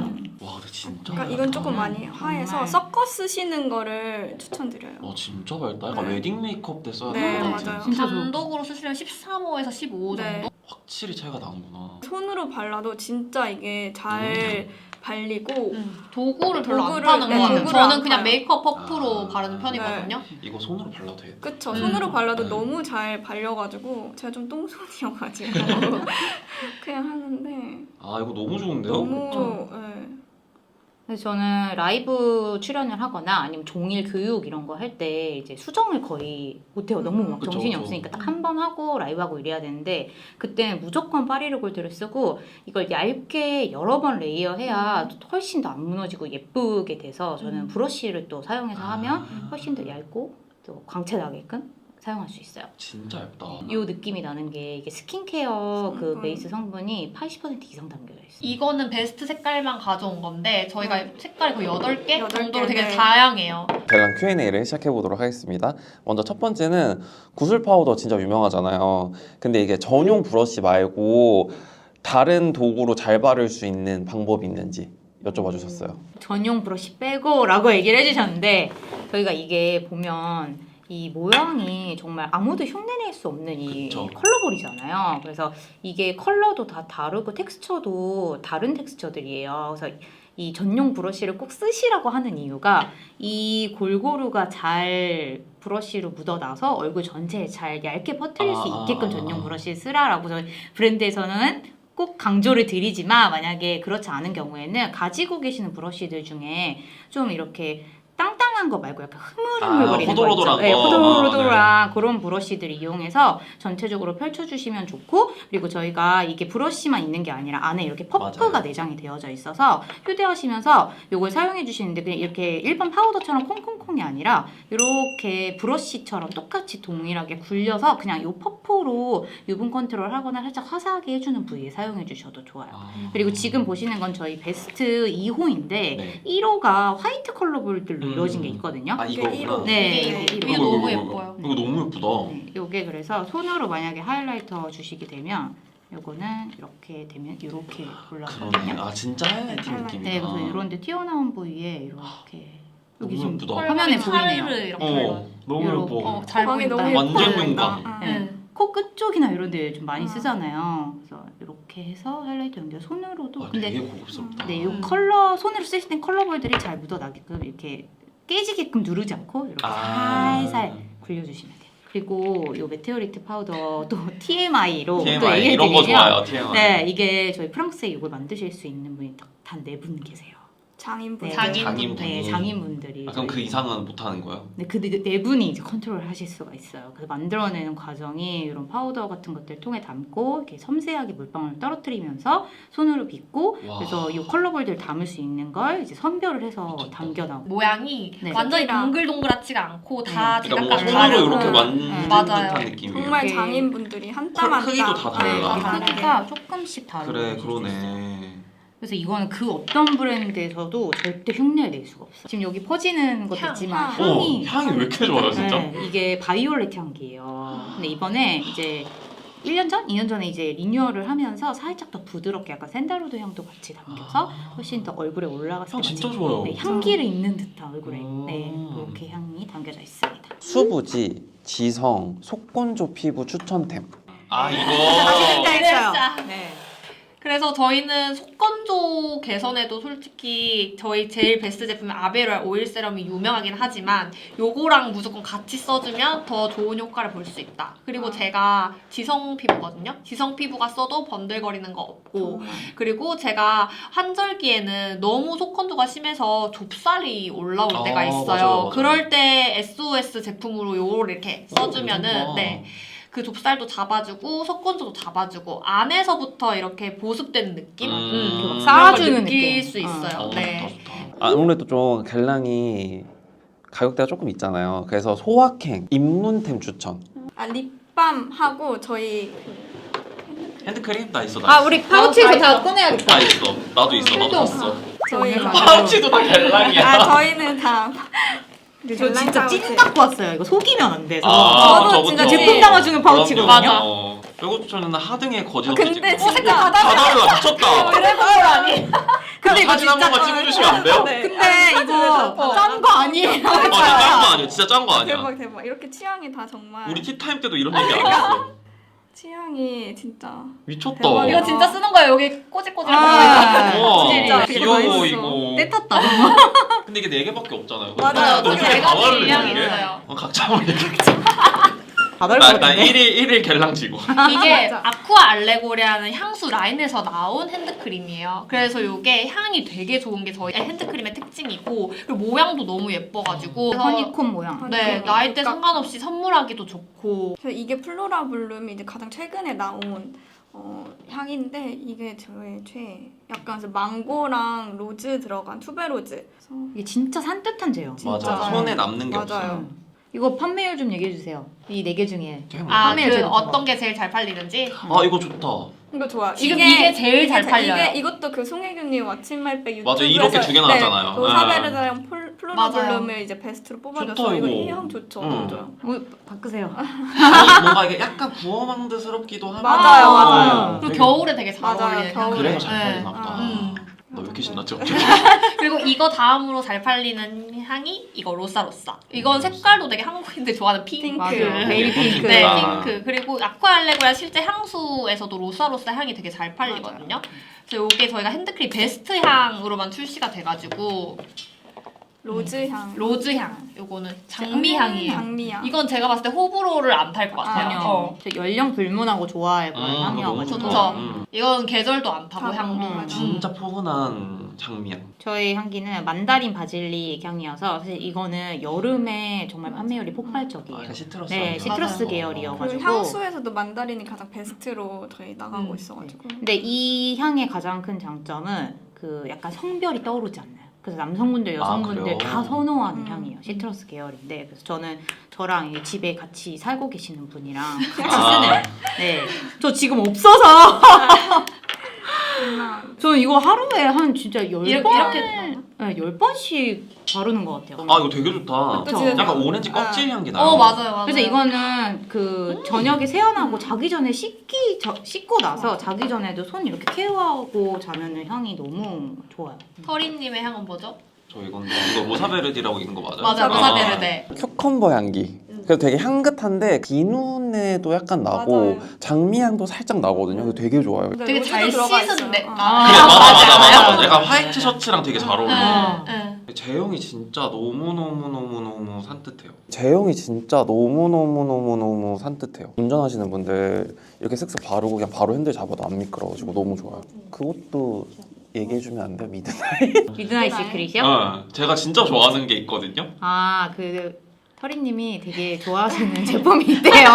와, 근데 진짜. 그러니까 이건 조금 많이 화해서 정말. 섞어 쓰시는 거를 추천드려요. 진짜 밝다. 약간 네. 웨딩 메이크업 때 써야 네, 될 것 같아. 맞아요. 진짜 좋은 단독으로 쓰시면 13호에서 15 정도? 네. 확실히 차이가 나는구나. 손으로 발라도 진짜 이게 잘 발리고 도구를 별로 안 도구를- 타는 네, 것 같아요. 도구를 안 저는 그냥 타요. 메이크업 퍼프로 아. 바르는 편이거든요. 이거 손으로 발라도 되겠다. 그쵸. 음. 손으로 발라도 네. 너무 잘 발려가지고 제가 좀 똥손이어가지고 그냥 하는데 이거 너무 좋은데요? 너무 네. 그래서 저는 라이브 출연을 하거나 아니면 종일 교육 이런 거 할 때 이제 수정을 거의 못해요. 너무 막 그쵸, 정신이 그쵸. 없으니까 딱 한 번 하고 라이브하고 이래야 되는데 그때는 무조건 파리르 골드를 쓰고 이걸 얇게 여러 번 레이어해야 훨씬 더 안 무너지고 예쁘게 돼서 저는 브러쉬를 또 사용해서 하면 훨씬 더 얇고 또 광채 나게끔 사용할 수 있어요. 진짜 얇다. 이 느낌이 나는 게 이게 스킨케어 그 성분. 베이스 성분이 80% 이상 담겨져 있어요. 이거는 베스트 색깔만 가져온 건데 저희가 색깔이 거의 8개 여덟 정도로 개, 되게 네. 다양해요. 갤랑 Q&A를 시작해보도록 하겠습니다. 먼저 첫 번째는 구슬 파우더 진짜 유명하잖아요. 근데 이게 전용 브러쉬 말고 다른 도구로 잘 바를 수 있는 방법이 있는지 여쭤봐 주셨어요. 전용 브러쉬 빼고라고 얘기를 해주셨는데 저희가 이게 보면 이 모양이 정말 아무도 흉내낼 수 없는 이 그쵸. 컬러볼이잖아요. 그래서 이게 컬러도 다 다르고 텍스처도 다른 텍스처들이에요. 그래서 이 전용 브러쉬를 꼭 쓰시라고 하는 이유가 이 골고루가 잘 브러쉬로 묻어나서 얼굴 전체에 잘 얇게 퍼뜨릴 수 있게끔 전용 브러쉬를 쓰라라고 저희 브랜드에서는 꼭 강조를 드리지만 만약에 그렇지 않은 경우에는 가지고 계시는 브러쉬들 중에 좀 이렇게 땅땅한 거 말고 약간 흐물흐물거리는 거 있죠. 호도로도란 네, 거. 호도로도란 그런 브러쉬들 이용해서 전체적으로 펼쳐주시면 좋고 그리고 저희가 이게 브러쉬만 있는 게 아니라 안에 이렇게 퍼프가 맞아요. 내장이 되어져 있어서 휴대하시면서 이걸 사용해 주시는데 그냥 이렇게 일반 파우더처럼 콩콩콩이 아니라 이렇게 브러쉬처럼 똑같이 동일하게 굴려서 그냥 이 퍼프로 유분 컨트롤 하거나 살짝 화사하게 해주는 부위에 사용해 주셔도 좋아요. 그리고 지금 보시는 건 저희 베스트 2호인데 네. 1호가 화이트 컬러볼들로 이루어진 게 있거든요. 이거구나. 네, 네. 이게 이게 1호. 너무 예뻐요. 이거 너무 예쁘다. 네, 요게 그래서 손으로 만약에 하이라이터 주시게 되면 요거는 이렇게 되면 이렇게 그러네. 올라가거든요. 진짜 하이라이트 네, 느낌이다. 네, 그래서 이런데 튀어나온 부위에 이렇게 여기 너무 지금 예쁘다. 화면에 보이네요. 를 이렇게 너무 요렇게. 예뻐. 잘 방이 보인다. 너무 완전 예뻐요. 용감. 아, 네. 네. 코 끝쪽이나 이런 데 좀 많이 아. 쓰잖아요. 그래서 이렇게 해서 하이라이터 연결 손으로도 근데 되게 고급스럽다. 네, 요 컬러 손으로 쓰실 땐 컬러볼들이 잘 묻어나게끔 이렇게 깨지게끔 누르지 않고 이렇게 살살 굴려주시면 돼요. 그리고 요 메테오리트 파우더 또 TMI로 또 TMI 얘기해 이런 거 드리면 좋아요. TMI. 네, 이게 저희 프랑스에 이걸 만드실 수 있는 분이 단 4분 계세요. 장인분. 네, 장인분들. 네, 장인분들이. 그럼 그 이상은 못 하는 거예요? 네, 그 네 분이 이제 컨트롤 하실 수가 있어요. 그래서 만들어내는 과정이 이런 파우더 같은 것들 통에 담고 이렇게 섬세하게 물방울 떨어뜨리면서 손으로 빗고 와. 그래서 이 컬러볼들 담을 수 있는 걸 이제 선별을 해서 미쳤다. 담겨 나오고. 모양이 네. 완전히 색이랑. 동글동글하지가 않고 다 그러니까 뭔가 제각각 손으로 다르고 이렇게 만든 맞아요. 듯한 느낌이에요. 정말 이렇게 장인분들이 한 땀 한 땀. 크기도 다 달라. 네, 다르게. 크기가 조금씩 다르고 그래 그러네. 그래서 이거는 그 어떤 브랜드에서도 절대 흉내를 낼 수가 없어. 지금 여기 퍼지는 것도 향, 있지만 향. 향이 향이 왜 이렇게 좋아요 진짜? 네, 이게 바이올렛 향기예요. 근데 이번에 이제 1년 전? 2년 전에 이제 리뉴얼을 하면서 살짝 더 부드럽게 약간 샌달우드 향도 같이 담겨서 훨씬 더 얼굴에 올라갔을 향 때 진짜 마치 좋아요. 네, 향기를 입는 듯한 얼굴에 음. 네, 그렇게 향이 담겨져 있습니다. 수부지, 지성, 속건조 피부 추천템. 이거. 했어요. 진짜. 네. 그래서 저희는 속건조 개선에도 솔직히 저희 제일 베스트 제품은 아베로아 오일 세럼이 유명하긴 하지만 요거랑 무조건 같이 써주면 더 좋은 효과를 볼 수 있다. 그리고 제가 지성 피부거든요. 지성 피부가 써도 번들거리는 거 없고 그리고 제가 환절기에는 너무 속건조가 심해서 좁쌀이 올라올 때가 있어요. 맞아요. 그럴 때 SOS 제품으로 요거를 이렇게 써주면은 괜찮다. 네. 그 좁쌀도 잡아주고 속건조도 잡아주고 안에서부터 이렇게 보습되는 느낌? 이렇게 막 그런 쌓아주는 걸 느낄 느낌. 수 있어요. 네. 좋다, 좋다. 아무래도 좀 갤랑이 가격대가 조금 있잖아요. 그래서 소확행, 입문템 추천. 립밤하고 저희 핸드크림? 나 있어. 우리 파우치에서 다 꺼내야겠다. 나 있어. 나도 있어. 나도 샀어. 저희 파우치도 다 갤랑이야. 저희는 다 저 진짜 파우치. 찐 갖고 왔어요. 이거 속이면 안 돼서. 저도 진짜 제품 담아주는 파우치거든요. 맞아. 이거 추천은 하등의 거짓 없이 근데 찍고. 진짜 다 달라 미쳤다. 그래서 아니. 그 이거 사진 한 진짜 번만 찍어주시면 안 돼요? 네. 근데 이거 짠 거 아니에요? 짠 거 아니야. 진짜 짠 거 아니야. 대박 대박. 이렇게 취향이 다 정말 우리 티타임 때도 이런 얘기 안 했어. 취향이 진짜 미쳤다. 대박이야. 이거 진짜 쓰는 거예요. 여기 꼬질꼬질한 아. 거. 와, 진짜 귀여워 맛있어. 이거. 떼탔다. 근데 이게 4개밖에 없잖아요. 맞아요. 너 네 중에 가지 다 일량이 이게? 있어요. 각자 한번 얘기해. 받을 나 거 1일 갤랑지고. 이게 맞아. 아쿠아 알레고리아는 향수 라인에서 나온 핸드크림이에요. 그래서 이게 향이 되게 좋은 게 저희 핸드크림의 특징이고 그리고 모양도 너무 예뻐가지고 그래서 허니콤 모양. 네 허니콤. 나이대 상관없이 선물하기도 좋고 그래서 이게 플로라 블룸이 이제 가장 최근에 나온 향인데 이게 저의 최애. 약간 이제 망고랑 로즈 들어간 투베로즈. 그래서 이게 진짜 산뜻한 제형. 맞아. 진짜. 손에 남는 게 맞아요. 없어요. 이거 판매율 좀 얘기해 주세요. 이 4개 중에. 아 판매율 그 제일 높은 어떤 거. 게 제일 잘 팔리는지 아 이거 좋다. 이거 좋아. 지금 이게 제일 잘 팔려요. 이것도 그 송혜교님 왓츠말백 유튜브에서 맞아, 이렇게 두개 나왔잖아요. 네. 로사베르다랑 플로라 맞아요. 블룸을 이제 베스트로 뽑아줘서 좋다, 이거 이거. 향 좋죠. 응. 너무 좋아요. 바꾸세요. 아니, 뭔가 이게 약간 부어망드스럽기도 하고. 맞아요, 맞아요. 그리고 겨울에 되게 잘 맞아요, 어울리는 겨울에. 그래서 향이에요. 잘 네. 팔리나 보다. 음. 너 왜 이렇게 신났지 갑자기? 그리고 이거 다음으로 잘 팔리는 향이 이거 로사로사. 이건 색깔도 되게 한국인들 좋아하는 핑크. 맞아요. 베이비 핑크. 네, 아. 핑크. 그리고 아쿠아 알레고리아 실제 향수에서도 로사로사 향이 되게 잘 팔리거든요. 그래서 이게 저희가 핸드크림 베스트 향으로만 출시가 돼가지고 로즈 향. 로즈 향. 요거는 장미 향이에요. 장미 향. 이건 제가 봤을 때 호불호를 안 탈 것 같아요. 전혀. 저 연령 불문하고 좋아할 그런 너무 향이어가지고. 좋죠. 음. 이건 계절도 안 타고 타고, 향도. 맞아. 진짜 포근한 장미향. 저희 향기는 만다린 바질릭 향이어서 사실 이거는 여름에 정말 판매율이 아, 폭발적이에요. 약간 시트러스. 네, 시트러스 맞아요. 계열이어가지고. 그리고 향수에서도 만다린이 가장 베스트로 저희 나가고 음. 있어가지고. 근데 이 향의 가장 큰 장점은 그 약간 성별이 떠오르지 않나요? 그래서 남성분들, 여성분들 그래요? 다 선호하는 음. 향이에요. 시트러스 계열인데 그래서 저는 저랑 이 집에 같이 살고 계시는 분이랑 같이 아. 쓰는. 네, 저 지금 없어서 저는 이거 하루에 한 진짜 10번 이렇게 네, 10번씩 바르는 것 같아요. 아 이거 되게 좋다. 그것도 진짜 약간 좋아. 오렌지 껍질 향기 나요. 맞아요, 맞아요. 그래서 이거는 그 저녁에 세안하고 자기 전에 씻고 나서 자기 전에도 손 이렇게 케어하고 자면은 향이 너무 좋아요. 터리님의 향은 뭐죠? 저 이거 로사베르디라고 읽은 거 맞아요? 맞아요, 로사베르데. 큐컴버 향기. 그래서 되게 향긋한데 비누내도 약간 나고 맞아요. 장미향도 살짝 나거든요. 그래서 되게 좋아요. 근데 되게 로즈도 잘 들어가 씻은데. 있어요. 아, 그래 맞지 않아요? 맞아. 약간 화이트 셔츠랑 되게 잘 어울려. 어. 네. 제형이 진짜 너무 산뜻해요. 제형이 진짜 너무 산뜻해요. 운전하시는 분들 이렇게 쓱쓱 바르고 그냥 바로 핸들 잡아도 안 미끄러워지고 너무 좋아요. 그것도 얘기해주면 안 돼요, 미드나잇? 미드나잇 시크릿이요? 제가 진짜 좋아하는 게 있거든요. 아, 그 터리님이 되게 좋아하시는 제품이 있대요.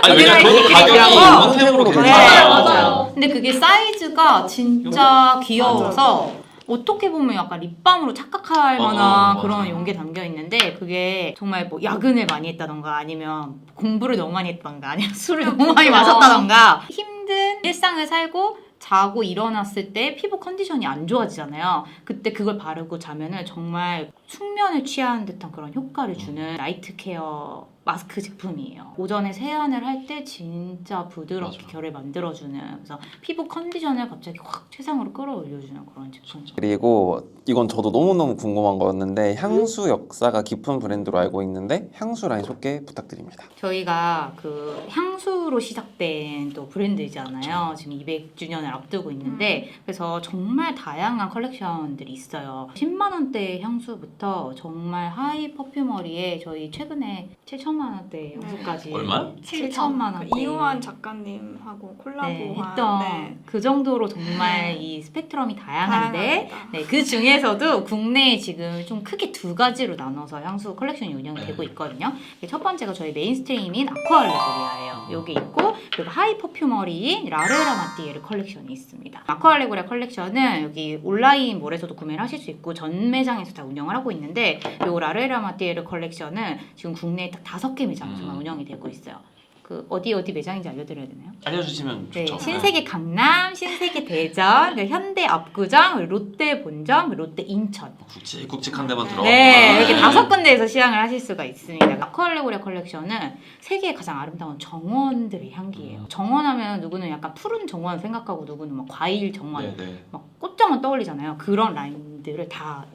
아니 왜냐면 그거 미드나잇 가격이 시크릿이라고. 일본템으로 네, 괜찮아요. 맞아요. 근데 그게 사이즈가 진짜 귀여워서 어떻게 보면 약간 립밤으로 착각할 만한 맞아. 그런 용기에 담겨 있는데 그게 정말 뭐 야근을 많이 했다던가 아니면 공부를 너무 많이 했다던가 아니면 술을 너무 많이 마셨다던가 힘든 일상을 살고 자고 일어났을 때 피부 컨디션이 안 좋아지잖아요. 그때 그걸 바르고 자면은 정말 숙면을 취하는 듯한 그런 효과를 주는 나이트 케어 마스크 제품이에요. 오전에 세안을 할 때 진짜 부드럽게 맞아. 결을 만들어주는 그래서 피부 컨디션을 갑자기 확 최상으로 끌어올려주는 그런 제품. 그리고 이건 저도 너무너무 궁금한 거였는데 향수 역사가 깊은 브랜드로 알고 있는데 향수 라인 소개 부탁드립니다. 저희가 그 향수로 시작된 또 브랜드잖아요. 지금 200주년을 앞두고 있는데 그래서 정말 다양한 컬렉션들이 있어요. 10만 원대 향수부터 정말 하이 퍼퓸머리에 저희 최근에 7천만 원대 향수까지 얼마요? 7천만 그 원대 이우환 작가님하고 콜라보한 네, 했던 그 정도로 정말 이 스펙트럼이 다양한데 다양합니다. 네, 그 중에서도 국내에 지금 좀 크게 두 가지로 나눠서 향수 컬렉션이 운영이 되고 있거든요. 첫 번째가 저희 메인스트림인 아쿠아알레고리아예요. 여기 있고 그리고 하이 퍼퓸머리인 라르에라 마띠에르 컬렉션이 있습니다. 아쿠아알레고리아 컬렉션은 여기 온라인 몰에서도 구매를 하실 수 있고 전 매장에서 다 운영을 하고 있는데 이 라르에라 마띠에르 컬렉션은 지금 국내에 딱 5개 매장에서만 운영이 되고 있어요. 그 어디 매장인지 알려드려야 되나요? 알려주시면 네, 좋죠. 신세계 강남, 신세계 대전, 현대 압구정, 롯데 본점, 롯데 인천. 굵직한 데만 들어가. 네, 이렇게 5군데에서 시향을 하실 수가 있습니다. 아쿠아레고리아 컬렉션은 세계의 가장 아름다운 정원들의 향기예요. 정원하면 누구는 약간 푸른 정원 생각하고 누구는 막 과일 정원, 네네. 막 꽃정원 떠올리잖아요. 그런 라인들을 다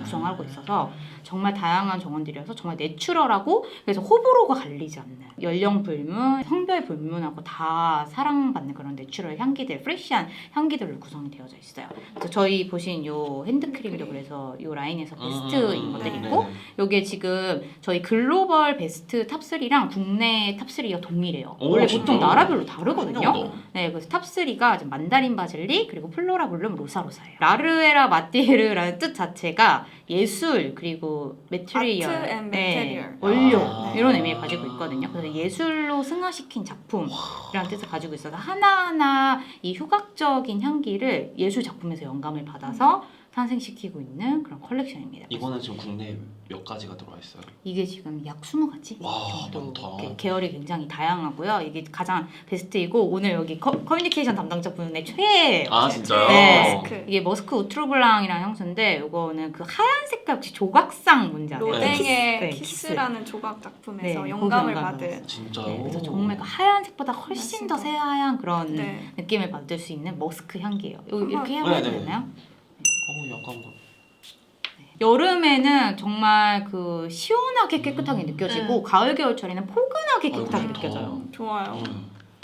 구성하고 있어서 정말 다양한 정원들이어서 정말 내추럴하고 그래서 호불호가 갈리지 않는 연령 불문, 성별 불문하고 다 사랑받는 그런 내추럴 향기들, 프레시한 향기들로 구성이 되어져 있어요. 그래서 저희 보신 요 핸드크림도 그래서 요 라인에서 베스트인 것들이 있고 요게 지금 저희 글로벌 베스트 탑3랑 국내 탑3가 동일해요. 오, 원래 진짜요? 보통 나라별로 다르거든요. 신기하다. 네, 그래서 탑3가 만다린 바질릭 그리고 플로라 블룸 로사로사예요. 라르에라 마티에르라는 뜻 자체가 예술 그리고 메테리얼, 아트 앤 메테리얼. 원료 아. 이런 의미를 가지고 있거든요. 그래서 예술로 승화시킨 작품이라는 뜻을 가지고 있어서 하나하나 이 효과적인 향기를 예술 작품에서 영감을 받아서 탄생시키고 있는 그런 컬렉션입니다. 이거는 지금 국내에 몇 가지가 들어와 있어요? 이게 지금 약 20가지 와, 정도 많다. 계열이 굉장히 다양하고요. 이게 가장 베스트이고 오늘 여기 커뮤니케이션 담당자 분의 최애 아 진짜요? 네. 머스크. 이게 머스크 우트루블랑이라는 향수인데 이거는 그 하얀 색깔 혹시 조각상 뭔지 알아요? 로댕의 네, 키스라는 조각 작품에서 네, 영감을 거기 영감을 받은 진짜요? 네, 그래서 정말 그 하얀색보다 훨씬 더 맞습니다. 새하얀 그런 네. 느낌을 받을 수 있는 머스크 향기예요. 이렇게 네, 해봐야 네. 되나요? 약간 그 여름에는 정말 그 시원하게 깨끗하게 느껴지고 가을 겨울철에는 포근하게 깨끗하게 아이고, 느껴져요. 좋아요.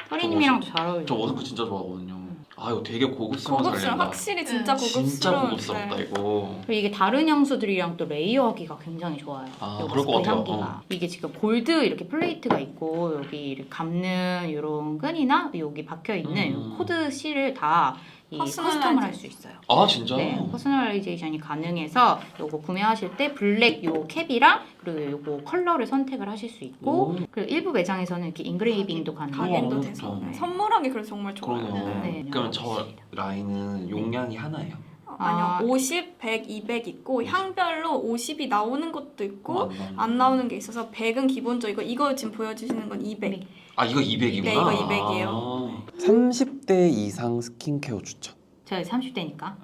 서리님이랑도 잘 어울려요. 저 머스크 진짜 좋아하거든요. 아 이거 되게 고급스러운 고급스러운 살린다. 확실히 진짜 네. 고급스러운. 진짜 고급스럽다 네. 이거. 그리고 이게 다른 향수들이랑 또 레이어하기가 굉장히 좋아요. 아, 요 그럴 것 머스크 같아요. 향기가. 이게 지금 골드 이렇게 플레이트가 있고 여기 이렇게 감는 이런 끈이나 여기 박혀 있는 음. 코드 실을 다 이 커스텀을 할 수 있어요. 아 진짜? 네, 퍼스널라이제이션이 가능해서 요거 구매하실 때 블랙 요 캡이랑 그리고 요거 컬러를 선택을 하실 수 있고 오. 그리고 일부 매장에서는 이렇게 인그레이빙도 가능해요. 각인도 우와, 돼서 진짜. 네. 선물하기 그래서 정말 좋아요. 그러네요. 네. 그럼 저 라인은 용량이 하나예요? 아. 아니요, 50, 100, 200 있고 향별로 50이 나오는 것도 있고 안 안 나오는 게 있어서 100은 기본적이고 이거 지금 보여주시는 건 200. 아 이거 200이구나. 네, 이거 200이에요. 30대 이상 스킨케어 추천. 제가 30대니까.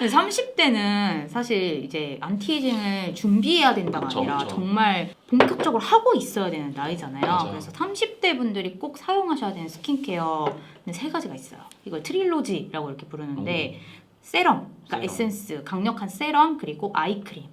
네. 30대는 사실 이제 안티에이징을 준비해야 된다가 그쵸, 아니라 그쵸. 정말 본격적으로 하고 있어야 되는 나이잖아요. 맞아요. 그래서 30대 분들이 꼭 사용하셔야 되는 스킨케어는 3가지가 있어요. 이걸 트릴로지라고 이렇게 부르는데 세럼, 그러니까 세럼. 에센스, 강력한 세럼 그리고 아이크림,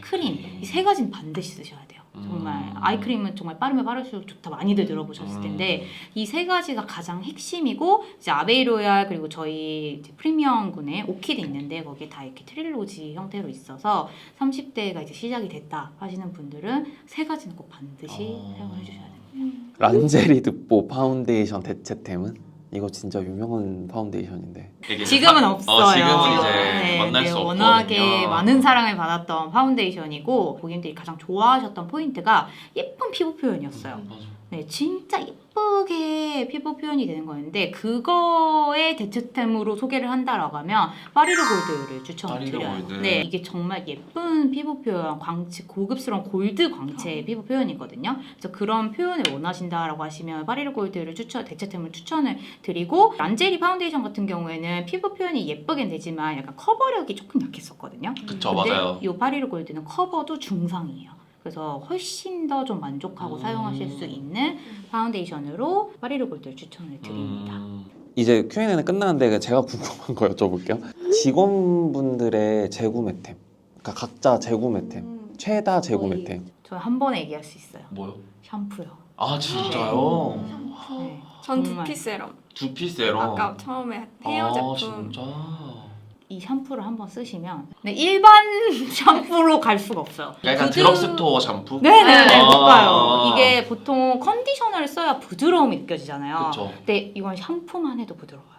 크림 이 3가지는 반드시 쓰셔야 돼요. 정말 아이크림은 정말 빠르면 빠를수록 좋다 많이들 들어보셨을 텐데 이 3가지가 가장 핵심이고 이제 아베이로얄 그리고 저희 이제 프리미엄군에 오키드 있는데 거기에 다 이렇게 트릴로지 형태로 있어서 30대가 이제 시작이 됐다 하시는 분들은 3가지는 꼭 반드시 사용해 주셔야 됩니다. 란제리 드뽀 파운데이션 대체템은? 이거 진짜 유명한 파운데이션인데 지금은 없어요. 지금은 이제 네, 만날 네, 수 없거든요. 워낙에 많은 사랑을 받았던 파운데이션이고 고객님들이 가장 좋아하셨던 포인트가 예쁜 피부 표현이었어요. 맞아. 네, 진짜 예쁘게 피부 표현이 되는 거였는데 그거의 대체템으로 소개를 한다라고 하면 파리르 골드를 추천을 파리르 드려요. 골드. 네, 이게 정말 예쁜 피부 표현, 광채, 고급스러운 골드 광채의 피부 표현이거든요. 그래서 그런 표현을 원하신다라고 하시면 파리르 골드를 대체템을 추천을 드리고 란제리 파운데이션 같은 경우에는 피부 표현이 예쁘긴 되지만 약간 커버력이 조금 약했었거든요. 그쵸 근데 맞아요. 이 파리르 골드는 커버도 중상이에요. 그래서 훨씬 더 좀 만족하고 사용하실 수 있는 파운데이션으로 파리르 골드를 추천을 드립니다. 이제 Q&A는 끝나는데 제가 궁금한 거 여쭤볼게요. 직원분들의 재구매템, 그러니까 각자 재구매템, 최다 재구매템. 저 한 번에 얘기할 수 있어요. 뭐요? 샴푸요. 아 진짜요? 네, 전 정말. 두피 세럼. 두피 세럼. 아까 처음에 헤어 제품. 아 진짜. 이 샴푸를 한번 쓰시면 네, 일반 샴푸로 갈 수가 없어요. 약간 부드- 드럭스토어 샴푸? 네네네 아. 못 가요. 이게 보통 컨디셔너를 써야 부드러움이 느껴지잖아요. 그쵸. 근데 이건 샴푸만 해도 부드러워요.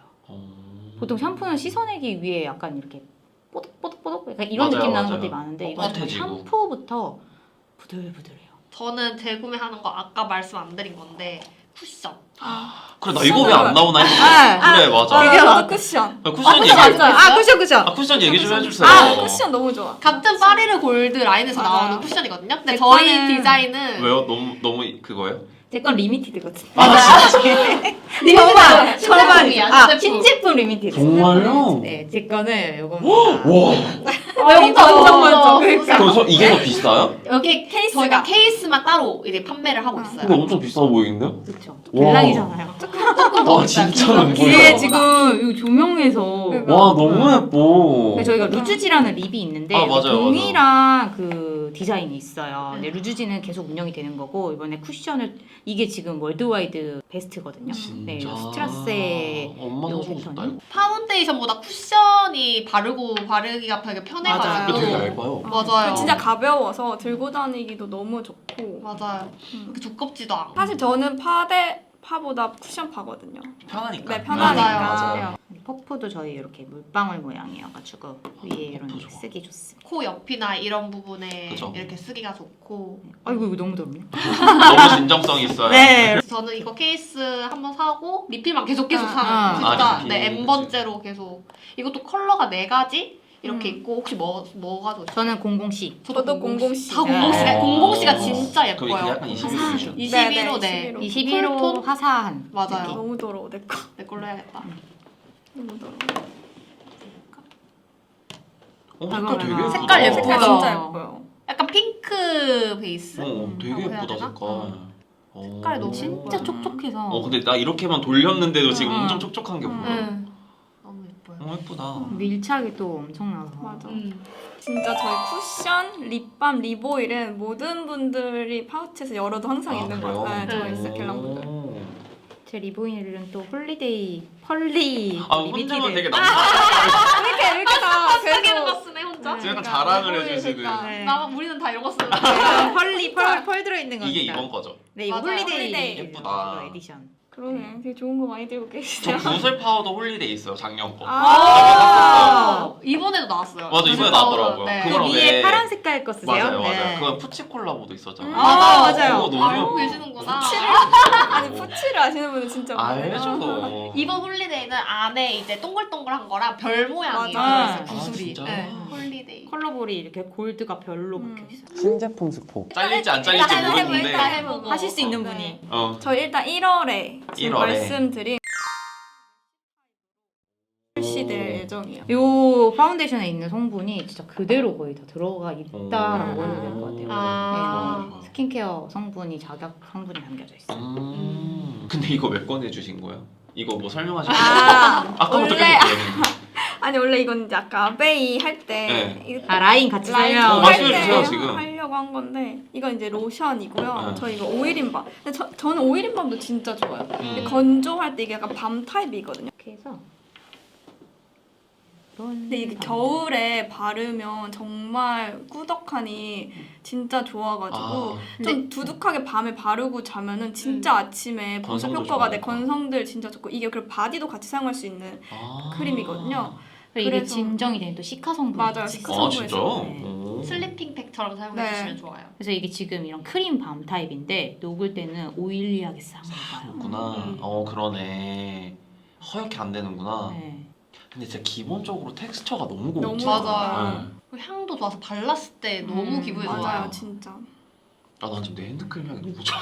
보통 샴푸는 씻어내기 위해 약간 이렇게 뽀득뽀득뽀득 약간 이런 맞아요, 느낌 나는 맞아요. 것들이 많은데 이건 정말 뻣뻣해지고. 샴푸부터 부들부들해요. 저는 재구매하는 거 아까 말씀 안 드린 건데 쿠션. 그래 나 이거 왜 안 나오나 했는데 아, 그래 맞아. 드디어 나왔다. 쿠션. 쿠션 얘기. 그죠. 아 쿠션 얘기 좀 해주세요. 쿠션 너무 좋아. 같은 파리르 골드 라인에서 맞아요. 나오는 쿠션이거든요. 근데 제 저희 거는- 디자인은 왜요? 너무 그거예요? 제 건 리미티드거든요. 아 진짜? 저만 신제품이야, 신제품. 신제품 리미티드. 정말요? 네, 제 거는 요겁니다. 와. 완전 완전. 그래서 이게 더 비싸요? 여기 케이스가. 저희가 케이스만 따로 이제 판매를 하고 있어요. 근데 엄청 비싸 보이는데요? 그렇죠. 와. 대랑이잖아요. 와 진짜 안 보여. 이게 지금 이 조명에서 와 너무 예뻐. 근데 저희가 루즈지라는 립이 있는데 아, 맞아요, 동일한 그 디자인이 있어요. 근데 루즈지는 계속 운영이 되는 거고 이번에 쿠션을 이게 지금 월드와이드 베스트거든요. 네, 진짜. 스트라스의 엄마 요 사고 싶다 패턴이. 이거. 파운데이션보다 쿠션이 바르기가 되게 편해가지고. 이거 되게 얇아요. 맞아요. 진짜 가벼워서 들고 다니기도 너무 좋고. 맞아요. 이렇게 두껍지도 않고. 사실 저는 파보다 쿠션 파거든요. 편하니까. 네, 편하니까. 맞아요. 퍼프도 저희 이렇게 물방울 모양이어가지고 위에 이런 퍼프 좋아. 쓰기 좋습니다. 코 옆이나 이런 부분에 그죠. 이렇게 쓰기가 좋고. 아이고 이거 너무 더럽네. 너무 진정성 있어요. 네. 저는 이거 케이스 한번 사고 리필만 계속 사는 아. 진짜 리필. 네 N번째로 계속. 이것도 컬러가 4가지 이렇게 음. 있고 혹시 뭐 가져오셨어요? 저는 00C. 저도 00C. 다 00C. 00C가 어. 진짜 그럼 예뻐요. 이게 약간 21 에디션. 21호 네, 네. 21호 쿨톤? 화사한. 맞아요. 느낌. 너무 더러워 내 거. 내 걸로 해야겠다. 너무 더러워. 색깔 되게 예쁘다. 색깔 예뻐요. 색깔 진짜 예뻐요. 약간 핑크 베이스? 되게 라고 해야 예쁘다 되나? 색깔. 색깔이 너무 진짜 촉촉해서. 근데 나 이렇게만 돌렸는데도 지금 음. 엄청 촉촉한 게 보여. 응. 너무 예뻐요. 예쁘다. 밀착이 또 엄청나서. 맞아. 음. 진짜 저희 쿠션, 립밤, 립오일은 모든 분들이 파우치에서 열어도 항상 있는 그래요? 거예요. 네, 저희 네. 스켈랑 분들. 오. 제 리보일은 또 홀리데이 펄리 혼자만 리미티드. 되게 이렇게 다 쓰기는 거 쓰네 혼자. 네. 약간 자랑을 해주시는. 그러니까. 네. 우리는 다 이런 거 쓰는데. 펄 들어있는 겁니다. 이게 이번 거죠. 네, 이거 맞아요. 홀리데이 홀리데이. 예쁘다. 에디션. 그러네. 되게 좋은 거 많이 들고 저 계시죠? 구슬 파우더 홀리데이 있어요 작년 거. 이번에도 나왔어요. 맞아 이번에 나왔더라고요. 네. 그 그거랑 위에 왜- 파란 색깔 거 쓰세요? 맞아요 네. 맞아요. 그거 푸치 콜라보도 있었잖아요. 맞아요. 그거 너무 알고 예뻐. 계시는구나. 아니 푸치를 아시는 분은 진짜 많아요. 알죠. 이번 홀리데이는 안에 이제 동글동글한 거랑 별 모양이 맞아. 들어있어요. 구슬이. 진짜? 네. 홀리데이. 컬러볼이 이렇게 골드가 별로 박혀 있어요. 신제품 스포. 잘릴지 안 잘릴지 일단 해보고, 모르는데. 일단 해보고. 하실 수 있는 네. 분이. 저희 일단 1월에 지금 1월에. 말씀드린 출시될 예정이에요. 요 파운데이션에 있는 성분이 진짜 그대로 거의 다 들어가 있다라고 해야 될 것 같아요. 아. 네, 스킨케어 성분이 자격 성분이 담겨져 있어요. 근데 이거 몇 건 해주신 거예요? 이거 뭐 설명하신 거예요? 아, 아까부터 원래 계속 그랬는데. 아니 원래 이건 이제 아까 아베이 할 때 네. 라인 같이 라인 설명. 말씀해 할 주세요, 때 지금. 하려고 한 건데 이건 이제 로션이고요. 네. 저 이거 오일인 밤. 근데 저는 오일인 밤도 진짜 좋아요. 근데 음. 건조할 때 이게 약간 밤 타입이거든요. 이렇게 해서. 근데 이게 겨울에 바르면 정말 꾸덕하니 진짜 좋아가지고 아, 좀 두둑하게 밤에 바르고 자면은 진짜 아침에 보습 건성도 효과가 내 좋아하니까. 건성들 진짜 좋고 이게 그리고 바디도 같이 사용할 수 있는 크림이거든요. 이게 그래서- 진정이 된 또 시카 성분이 맞아요, 있어요. 시카 아 진짜요? 네. 오. 슬리핑 팩처럼 사용해 네. 주시면 좋아요. 그래서 이게 지금 이런 크림 밤 타입인데 녹을 때는 오일리하게 싹 녹아요. 그렇구나. 그러네. 허옇게 안 되는구나. 네. 근데 진짜 기본적으로 텍스처가 너무 너무 고급지다. 맞아요. 네. 그리고 향도 좋아서 발랐을 때 너무 기분이 맞아요. 좋아요. 맞아요, 진짜. 난 지금 내 핸드크림 향이 너무 좋아.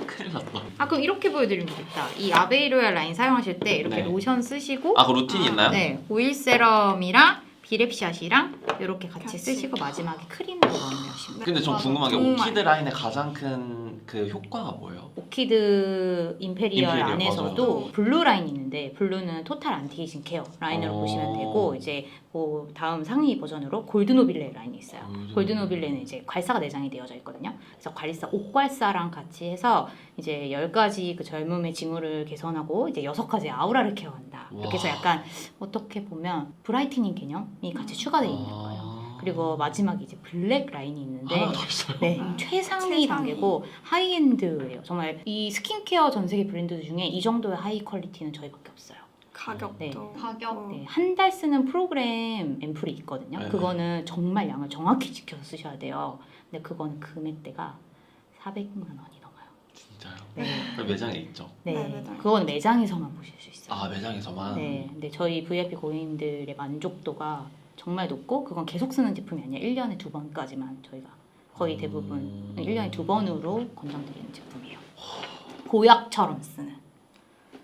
큰일 났다. 아 그럼 이렇게 보여드리면 되겠다. 이 아베이로얄 라인 사용하실 때 이렇게 네. 로션 쓰시고 그 루틴이 있나요? 네 오일 세럼이랑 비랩샷이랑 이렇게 같이 같이. 쓰시고 마지막에 크림으로 마무리하시면 돼요. 근데 전 맞아. 궁금한 게 정말. 오키드 라인의 가장 큰 그 효과가 뭐예요? 오키드 임페리얼 임페리얼, 안에서도 맞아요. 블루 라인이 있는데 블루는 토탈 안티에이징 케어 라인으로 어. 보시면 되고 이제 그 다음 상위 버전으로 골드노빌레 라인이 있어요. 골드노빌레. 골드노빌레는 이제 괄사가 내장이 되어져 있거든요. 그래서 괄사 옥괄사랑 같이 해서 이제 10가지 그 젊음의 징후를 개선하고 이제 6가지 아우라를 케어한다. 이렇게 해서 와. 약간 어떻게 보면 브라이트닝 개념이 같이 추가되어 있는 거예요. 그리고 마지막에 이제 블랙 라인이 있는데 하나 더 있어요. 네, 최상위 최상위. 단계고 하이엔드예요. 정말 이 스킨케어 전 세계 브랜드 중에 이 정도의 하이 퀄리티는 저희밖에 없어요. 가격도. 네. 가격. 네, 한 달 쓰는 프로그램 앰플이 있거든요. 네. 그거는 정말 양을 정확히 지켜서 쓰셔야 돼요. 근데 그거는 금액대가 400만 원이 넘어요. 진짜요? 네. 그럼 매장에 있죠. 네, 네, 매장. 그건 매장에서만 보실 수 있어요. 아 매장에서만. 네, 근데 저희 VIP 고객님들의 만족도가 정말 높고 그건 계속 쓰는 제품이 아니라 1년에 2번까지만 저희가 거의 대부분 1년에 2번으로 권장드리는 제품이에요. 보약처럼 쓰는.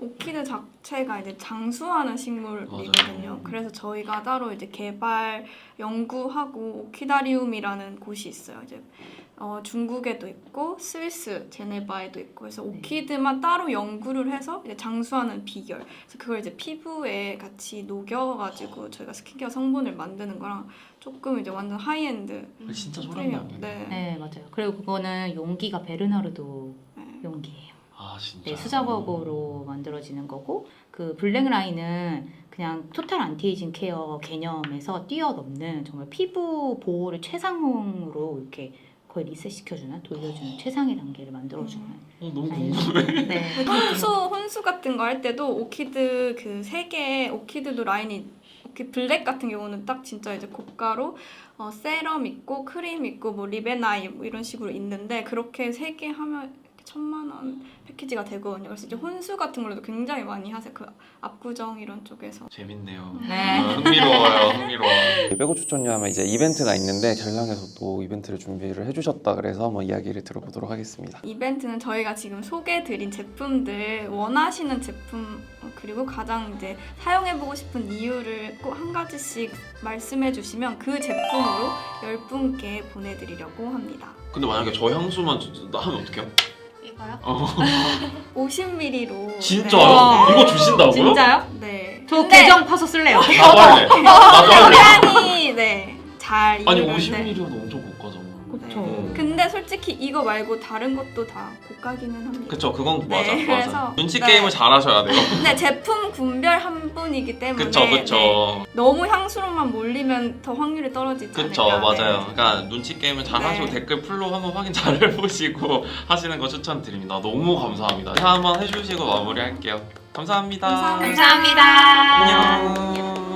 오키드 자체가 이제 장수하는 식물이거든요. 맞아요. 그래서 저희가 따로 이제 개발 연구하고 오키다리움이라는 곳이 있어요. 이제 중국에도 있고 스위스 제네바에도 있고 그래서 오키드만 따로 연구를 해서 이제 장수하는 비결. 그래서 그걸 이제 피부에 같이 녹여가지고 저희가 스킨케어 성분을 만드는 거랑 조금 이제 완전 하이엔드. 진짜 프리미엄. 소량이네. 네. 네, 맞아요. 그리고 그거는 용기가 베르나르도 네. 용기예요. 아 진짜. 네, 수작업으로 만들어지는 거고 그 블랙라인은 그냥 토탈 안티에이징 케어 개념에서 뛰어넘는 정말 피부 보호를 최상으로 이렇게 거의 리셋시켜주는 돌려주는 최상의 단계를 만들어주는 너무 라인. 궁금해. 네. 혼수 같은 거 할 때도 오키드 그 세 개 오키드도 라인이 블랙 같은 경우는 딱 진짜 이제 고가로 세럼 있고 크림 있고 뭐 립앤아이 뭐 이런 식으로 있는데 그렇게 세 개 하면 1,000만 원 패키지가 되거든요. 그래서 이제 혼수 같은 걸로도 굉장히 많이 하세요. 그 압구정 이런 쪽에서. 재밌네요. 네. 흥미로워요. 빼고 추천료 하면 이제 이벤트가 있는데 전량에서 또 이벤트를 준비를 해주셨다 그래서 한번 이야기를 들어보도록 하겠습니다. 이벤트는 저희가 지금 소개해드린 제품들 원하시는 제품 그리고 가장 이제 사용해보고 싶은 이유를 꼭 한 가지씩 말씀해주시면 그 제품으로 10분께 보내드리려고 합니다. 근데 만약에 저 향수만 하면 어떡해요? 이거요? 50ml로. 진짜요? 이거 주신다고요? 진짜요? 네. 저 근데 계정 파서 쓸래요. 나도 할래. 나도 할래. 굉장히 잘 아니 이해가 50ml가 엄청 고가잖아. 그쵸. 음. 근데 솔직히 이거 말고 다른 것도 다 고가기는 합니다. 그쵸, 그건 네, 맞아. 그래서- 맞아. 눈치 네. 게임을 잘 하셔야 돼요. 근데 제품 군별 한 분이기 때문에 그쵸, 그쵸. 네, 너무 향수로만 몰리면 더 확률이 떨어지지 그쵸, 않을까. 맞아요. 네. 그러니까 눈치 게임을 잘 네. 하시고 댓글 풀로 한번 확인 잘 해보시고 하시는 거 추천드립니다. 너무 감사합니다. 자, 한번 해주시고 마무리할게요. 감사합니다. 감사합니다. 감사합니다. 안녕.